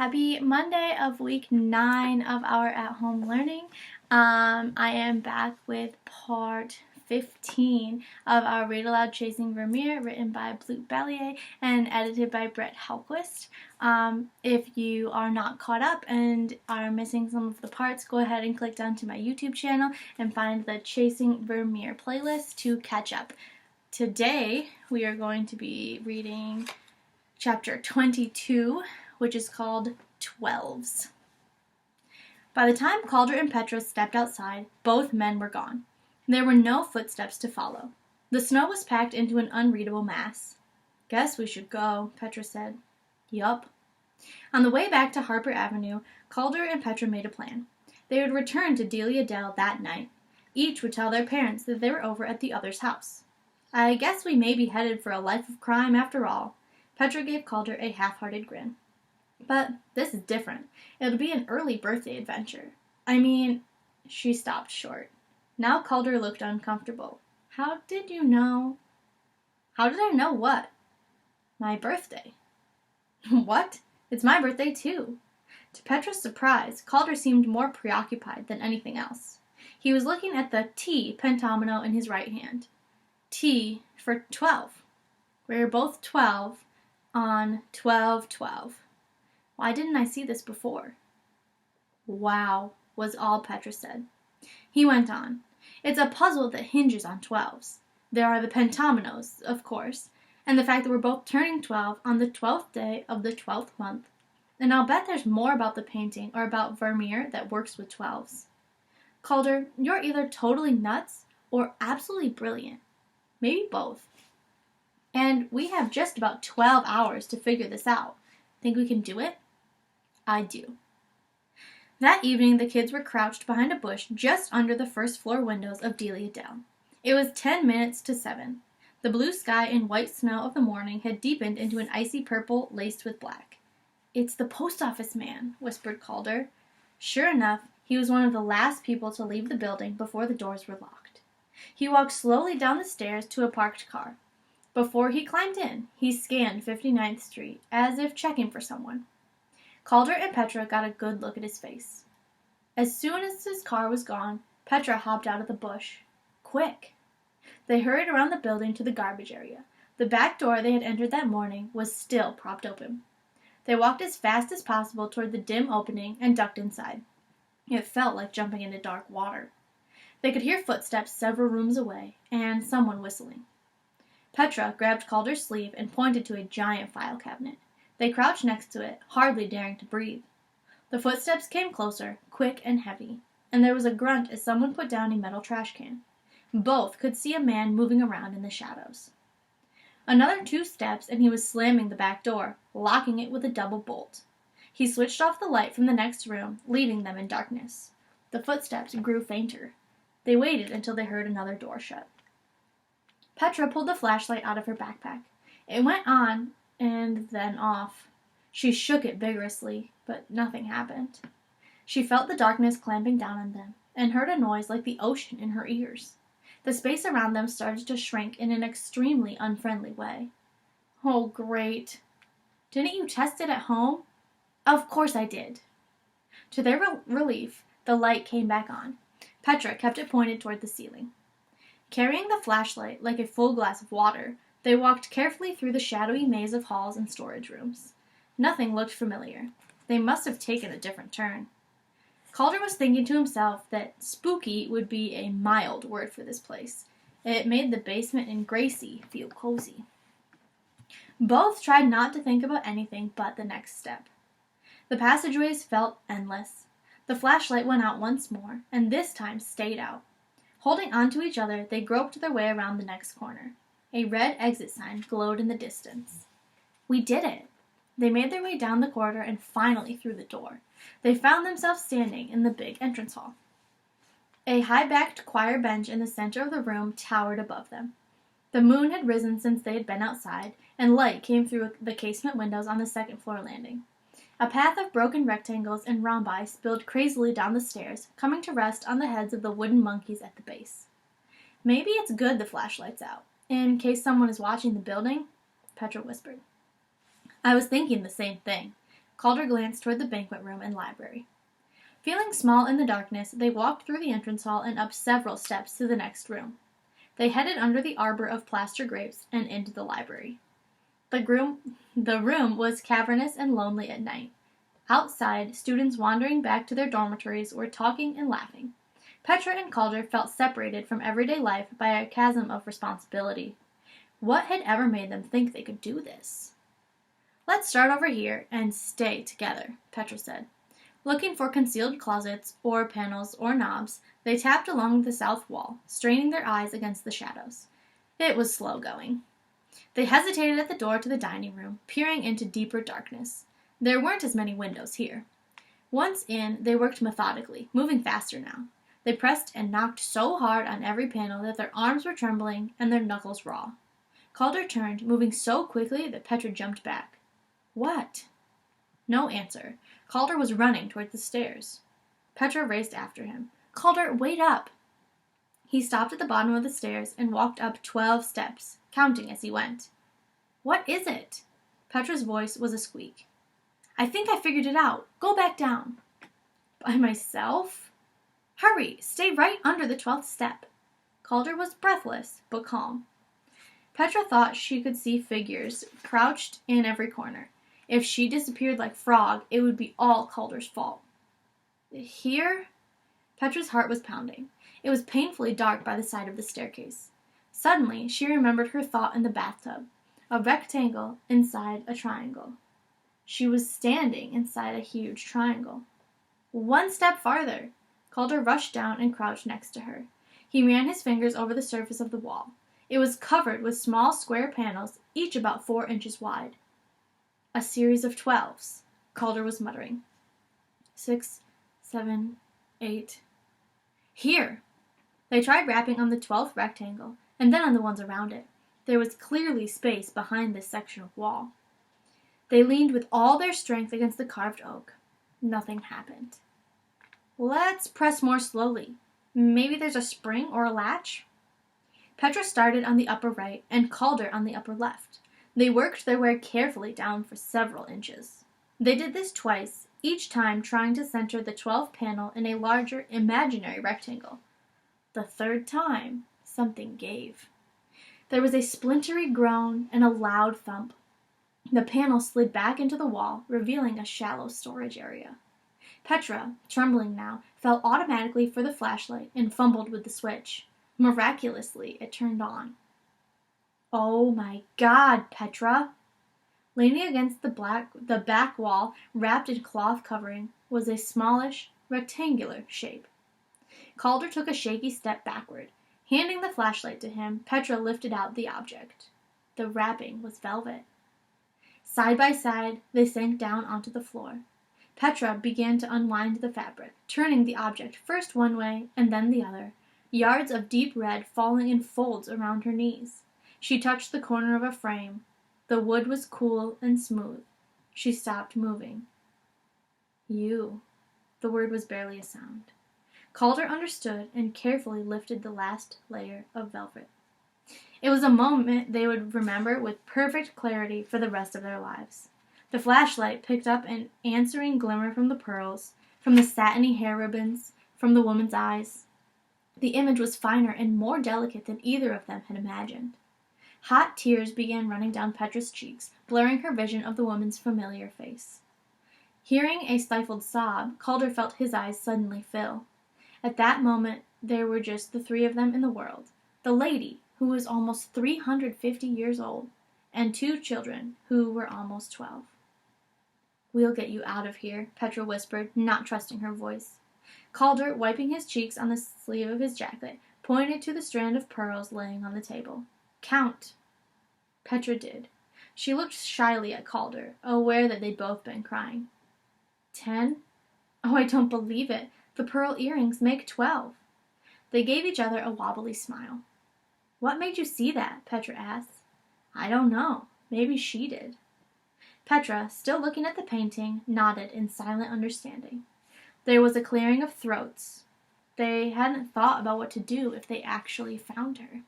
Happy Monday of week 9 of our at-home learning. I am back with part 15 of our Read Aloud Chasing Vermeer, written by Blue Balliett and edited by Brett Helquist. If you are not caught up and are missing some of the parts, go ahead and click down to my YouTube channel and find the Chasing Vermeer playlist to catch up. Today, we are going to be reading chapter 22, which is called 12s. By the time Calder and Petra stepped outside, both men were gone. There were no footsteps to follow. The snow was packed into an unreadable mass. "Guess we should go," Petra said. "Yup." On the way back to Harper Avenue, Calder and Petra made a plan. They would return to Delia Dell that night. Each would tell their parents that they were over at the other's house. "I guess we may be headed for a life of crime after all." Petra gave Calder a half-hearted grin. "But this is different. It'll be an early birthday adventure. She stopped short. Now Calder looked uncomfortable. How did you know?" "How did I know what?" "My birthday." "What? It's my birthday too." To Petra's surprise, Calder seemed more preoccupied than anything else. He was looking at the T pentomino in his right hand. T for 12. We're both 12 on 12/12. Why didn't I see this before? "Wow," was all Petra said. He went on. "It's a puzzle that hinges on 12s. There are the pentominoes, of course, and the fact that we're both turning 12 on the 12th day of the 12th month. And I'll bet there's more about the painting or about Vermeer that works with 12s. Calder, you're either totally nuts or absolutely brilliant. Maybe both. And we have just about 12 hours to figure this out. Think we can do it?" "I do." That evening, the kids were crouched behind a bush just under the first-floor windows of Delia Dell. It was 10 minutes to 7. The blue sky and white snow of the morning had deepened into an icy purple laced with black. "It's the post office man," whispered Calder. Sure enough, he was one of the last people to leave the building before the doors were locked. He walked slowly down the stairs to a parked car. Before he climbed in, he scanned 59th Street, as if checking for someone. Calder and Petra got a good look at his face. As soon as his car was gone, Petra hopped out of the bush. Quick! They hurried around the building to the garbage area. The back door they had entered that morning was still propped open. They walked as fast as possible toward the dim opening and ducked inside. It felt like jumping into dark water. They could hear footsteps several rooms away, and someone whistling. Petra grabbed Calder's sleeve and pointed to a giant file cabinet. They crouched next to it, hardly daring to breathe. The footsteps came closer, quick and heavy, and there was a grunt as someone put down a metal trash can. Both could see a man moving around in the shadows. Another 2 steps and he was slamming the back door, locking it with a double bolt. He switched off the light from the next room, leaving them in darkness. The footsteps grew fainter. They waited until they heard another door shut. Petra pulled the flashlight out of her backpack. It went on and then off. She shook it vigorously, but nothing happened. She felt the darkness clamping down on them, and heard a noise like the ocean in her ears. The space around them started to shrink in an extremely unfriendly way. "Oh, great. Didn't you test it at home?" "Of course I did." To their relief, the light came back on. Petra kept it pointed toward the ceiling. Carrying the flashlight like a full glass of water, they walked carefully through the shadowy maze of halls and storage rooms. Nothing looked familiar. They must have taken a different turn. Calder was thinking to himself that spooky would be a mild word for this place. It made the basement in Gracie feel cozy. Both tried not to think about anything but the next step. The passageways felt endless. The flashlight went out once more, and this time stayed out. Holding on to each other, they groped their way around the next corner. A red exit sign glowed in the distance. "We did it." They made their way down the corridor and finally through the door. They found themselves standing in the big entrance hall. A high-backed choir bench in the center of the room towered above them. The moon had risen since they had been outside, and light came through the casement windows on the second-floor landing. A path of broken rectangles and rhombi spilled crazily down the stairs, coming to rest on the heads of the wooden monkeys at the base. "Maybe it's good the flashlight's out, in case someone is watching the building," Petra whispered. "I was thinking the same thing," Calder glanced toward the banquet room and library. Feeling small in the darkness, they walked through the entrance hall and up several steps to the next room. They headed under the arbor of plaster grapes and into the library. The room was cavernous and lonely at night. Outside, students wandering back to their dormitories were talking and laughing. Petra and Calder felt separated from everyday life by a chasm of responsibility. What had ever made them think they could do this? "Let's start over here and stay together," Petra said. Looking for concealed closets or panels or knobs, they tapped along the south wall, straining their eyes against the shadows. It was slow going. They hesitated at the door to the dining room, peering into deeper darkness. There weren't as many windows here. Once in, they worked methodically, moving faster now. They pressed and knocked so hard on every panel that their arms were trembling and their knuckles raw. Calder turned, moving so quickly that Petra jumped back. "What?" No answer. Calder was running toward the stairs. Petra raced after him. "Calder, wait up!" He stopped at the bottom of the stairs and walked up 12 steps, counting as he went. "What is it?" Petra's voice was a squeak. "I think I figured it out. Go back down." "By myself?" "Hurry! Stay right under the 12th step." Calder was breathless, but calm. Petra thought she could see figures crouched in every corner. If she disappeared like Frog, it would be all Calder's fault. "Here?" Petra's heart was pounding. It was painfully dark by the side of the staircase. Suddenly, she remembered her thought in the bathtub, a rectangle inside a triangle. She was standing inside a huge triangle. "One step farther." Calder rushed down and crouched next to her. He ran his fingers over the surface of the wall. It was covered with small square panels, each about 4 inches wide. "A series of 12s, Calder was muttering. 6, 7, 8. "Here!" They tried rapping on the 12th rectangle, and then on the ones around it. There was clearly space behind this section of wall. They leaned with all their strength against the carved oak. Nothing happened. "Let's press more slowly. Maybe there's a spring or a latch?" Petra started on the upper right and Calder on the upper left. They worked their way carefully down for several inches. They did this twice, each time trying to center the 12th panel in a larger, imaginary rectangle. The third time, something gave. There was a splintery groan and a loud thump. The panel slid back into the wall, revealing a shallow storage area. Petra, trembling now, felt automatically for the flashlight and fumbled with the switch. Miraculously, it turned on. "Oh my God, Petra!" Leaning against the back wall, wrapped in cloth covering, was a smallish, rectangular shape. Calder took a shaky step backward. Handing the flashlight to him, Petra lifted out the object. The wrapping was velvet. Side by side, they sank down onto the floor. Petra began to unwind the fabric, turning the object first one way and then the other, yards of deep red falling in folds around her knees. She touched the corner of a frame. The wood was cool and smooth. She stopped moving. "You." The word was barely a sound. Calder understood and carefully lifted the last layer of velvet. It was a moment they would remember with perfect clarity for the rest of their lives. The flashlight picked up an answering glimmer from the pearls, from the satiny hair ribbons, from the woman's eyes. The image was finer and more delicate than either of them had imagined. Hot tears began running down Petra's cheeks, blurring her vision of the woman's familiar face. Hearing a stifled sob, Calder felt his eyes suddenly fill. At that moment, there were just the three of them in the world. The lady, who was almost 350 years old, and 2 children, who were almost 12. "We'll get you out of here," Petra whispered, not trusting her voice. Calder, wiping his cheeks on the sleeve of his jacket, pointed to the strand of pearls laying on the table. "Count." Petra did. She looked shyly at Calder, aware that they'd both been crying. 10? Oh, I don't believe it. The pearl earrings make 12. They gave each other a wobbly smile. "What made you see that?" Petra asked. "I don't know. Maybe she did." Petra, still looking at the painting, nodded in silent understanding. There was a clearing of throats. They hadn't thought about what to do if they actually found her.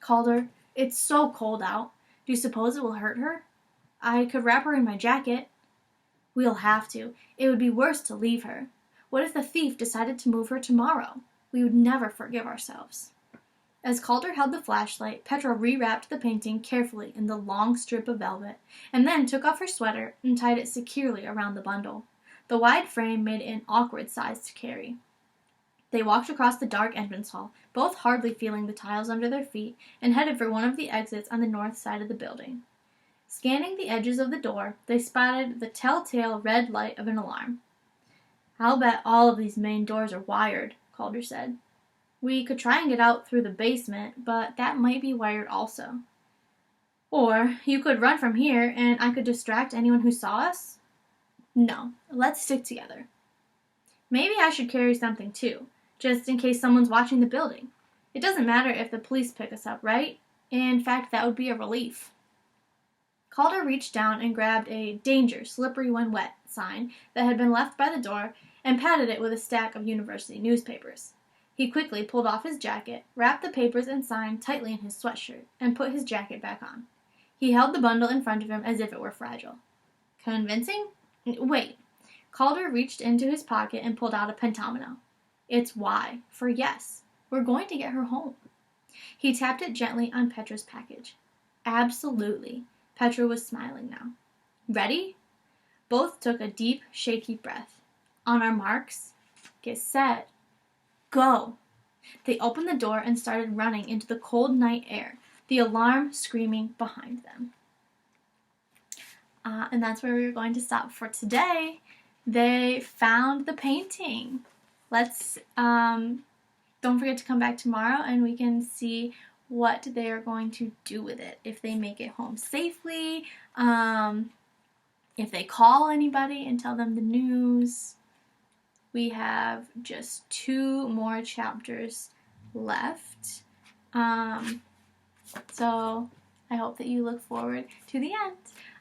"Calder, it's so cold out. Do you suppose it will hurt her? I could wrap her in my jacket." We'll have to. It would be worse to leave her. What if the thief decided to move her tomorrow? We would never forgive ourselves. As Calder held the flashlight, Petra rewrapped the painting carefully in the long strip of velvet, and then took off her sweater and tied it securely around the bundle. The wide frame made it an awkward size to carry. They walked across the dark entrance hall, both hardly feeling the tiles under their feet, and headed for one of the exits on the north side of the building. Scanning the edges of the door, they spotted the telltale red light of an alarm. "I'll bet all of these main doors are wired," Calder said. "We could try and get out through the basement, but that might be wired also. Or you could run from here, and I could distract anyone who saw us." "No, let's stick together." "Maybe I should carry something too, just in case someone's watching the building. It doesn't matter if the police pick us up, right? In fact, that would be a relief." Calder reached down and grabbed a "Danger, slippery when wet" sign that had been left by the door and patted it with a stack of university newspapers. He quickly pulled off his jacket, wrapped the papers and sign tightly in his sweatshirt, and put his jacket back on. He held the bundle in front of him as if it were fragile. "Convincing? Wait." Calder reached into his pocket and pulled out a pentomino. "It's Y for yes. We're going to get her home." He tapped it gently on Petra's package. "Absolutely." Petra was smiling now. "Ready?" Both took a deep, shaky breath. "On our marks, get set, go." They opened the door and started running into the cold night air, the alarm screaming behind them. And that's where we're going to stop for today. They found the painting. Let's don't forget to come back tomorrow and we can see what they are going to do with it. If they make it home safely, if they call anybody and tell them the news. We have just 2 more chapters left. So I hope that you look forward to the end.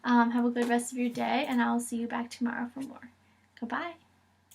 Have a good rest of your day, and I will see you back tomorrow for more. Goodbye.